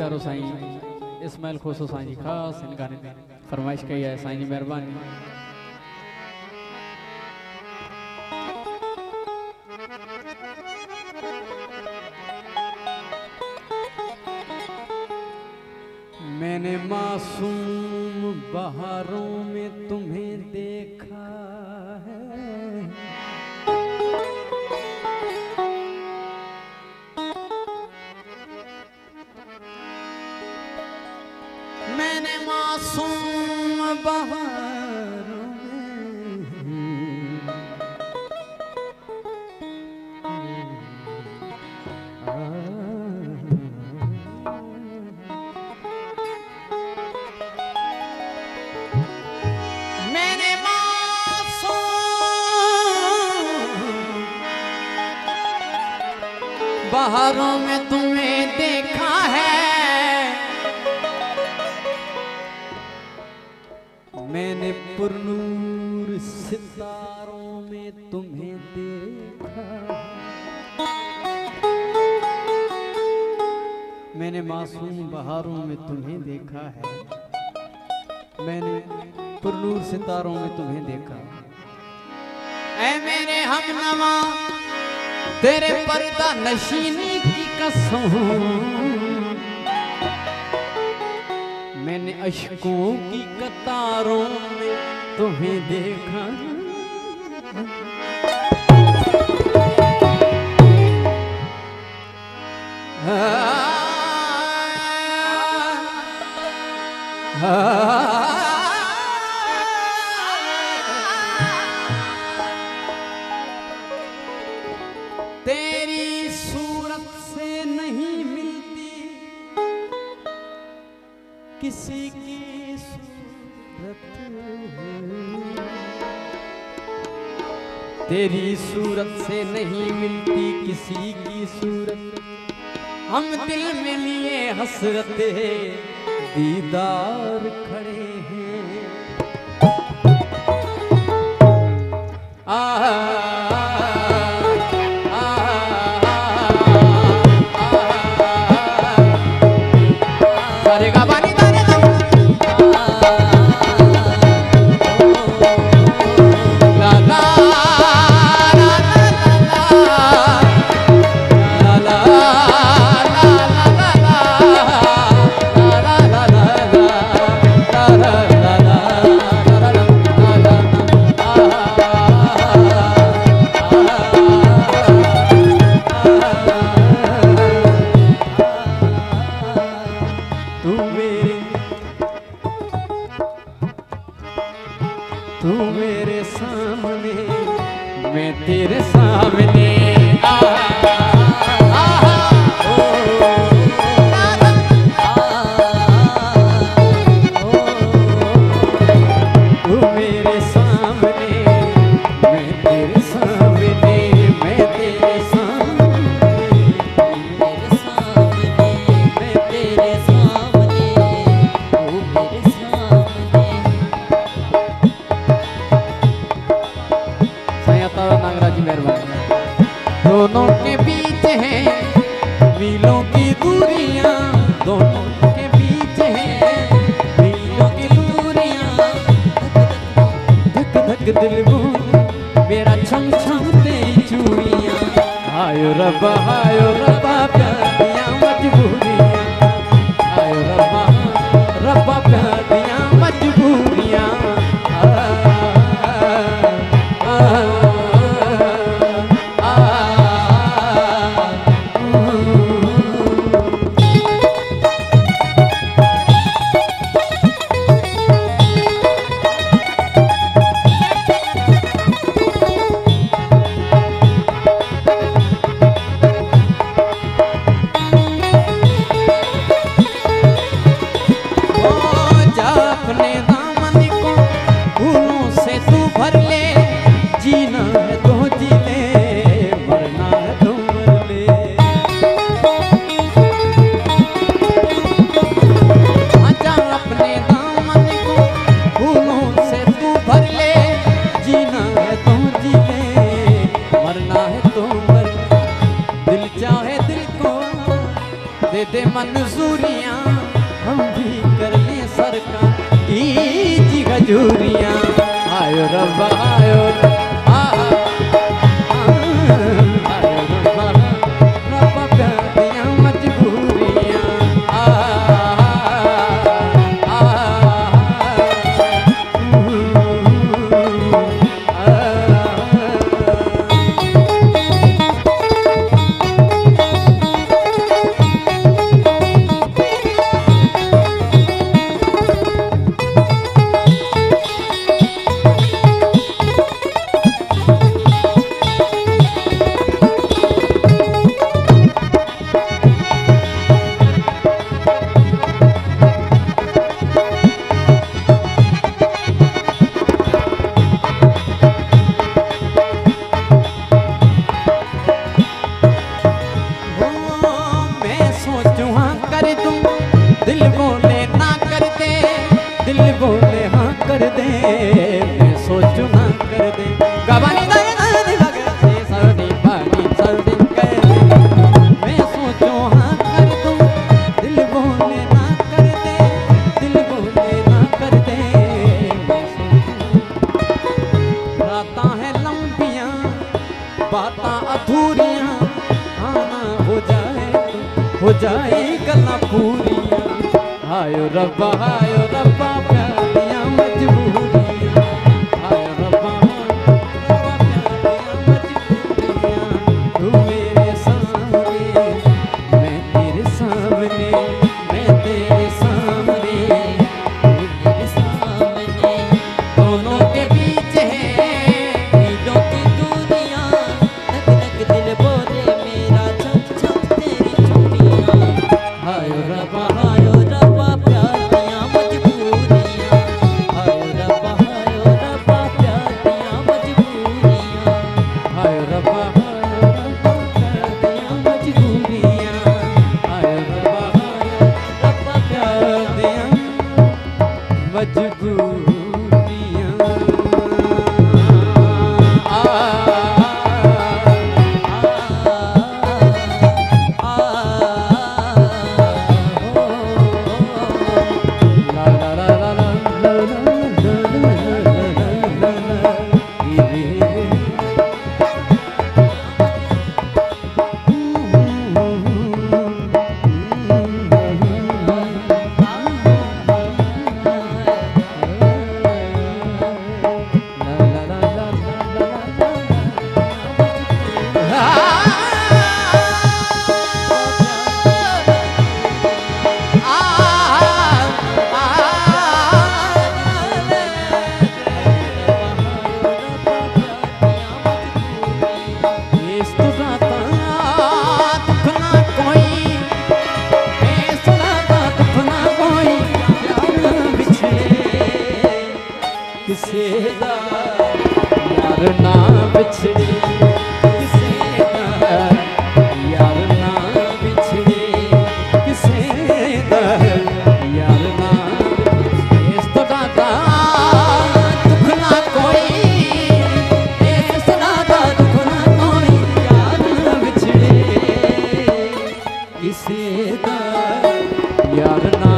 प्यारो साईं इस्माइल खोसो साईं जी खास इन गाने में फरमाइश कई है। साईं जी मेहरबानी। मैंने मासूम बहारों में तुम्हें देखा है, मैंने मासूम बहारों बहारों में तुम्हें देखा है, मैंने पुरनूर सितारों में तुम्हें देखा, मैंने मासूम बहारों में तुम्हें देखा है, मैंने पुरनूर सितारों में तुम्हें देखा। ऐ मेरे हमनवा तेरे पर्दा नशीनी की कसम, मैंने अश्कों की कतारों में तुम्हें देखा। तेरी सूरत से नहीं मिलती किसी की सूरत, तेरी सूरत से नहीं मिलती किसी की सूरत, हम दिल में लिए हसरत दीदार खड़े हैं। तू मेरे सामने मैं तेरे सामने तू मेरे सामने मैं तेरे सामने, मैं तेरे सामने, मेरे सामने, मैं तेरे सामने, तू मेरे सामने। नागराज जी मेहरबानी। दोनों के बीच है मीलों की दूरियां, दोनों के बीच है मीलों की दूरियां, धक धक दिल वो मेरा छम छम तेरी चूड़ियां। आयो रब्बा प्यार दिया मजबूरियां, आयो रब्बा प्यार दिया मजबूरियां। दूरियां, हम भी कर ले सरकार की हजूरियां। आयो रब्बा आयो रब्बा, आयो रब्बा रब्बा प्यार दियां मजबूरियां। दिल बोले ना कर दे, दिल बोले हाँ कर दे, मैं सोचूं ना कर दे। गवानी दाए दाए बगैर सर्दी पानी सर्दी कर दे, मैं सोचूं हाँ कर दूं। दिल बोले ना कर दे, दिल बोले ना कर दे, मैं सोचूं। रातां है लंबियां, बातां अधूरियां, आना हो जाए गल्लां पूरियां। आयो रब्बा प्यार दियां मजबूरियां। आयो रब्बा प्यार दियां मजबूरियां। तू मेरे सामने, मैं तेरे सामने, मैं तेरे सामने, तू मेरे सामने। दोनों के बीच है मीलों की दूरियां, लग लग दिल बोले मेरा छप छप तेरी चूड़ियां। आयो रब्बा प्यार दियां मजबूरियां। आयो रब्बा प्यार दियां मजबूरियां। आयो रब्बा प्यार दियां मजबूरियां। आयो रब्बा प्यार दियां मजबूरियां। किसे दा यार ना बिछड़े, किसे दा यार ना बिछड़े, किसे दा यार ना बिछड़े। इस तो दाता दुख ना कोई, इस दाता दुख ना कोई, यार ना बिछड़े, किसे दा यार ना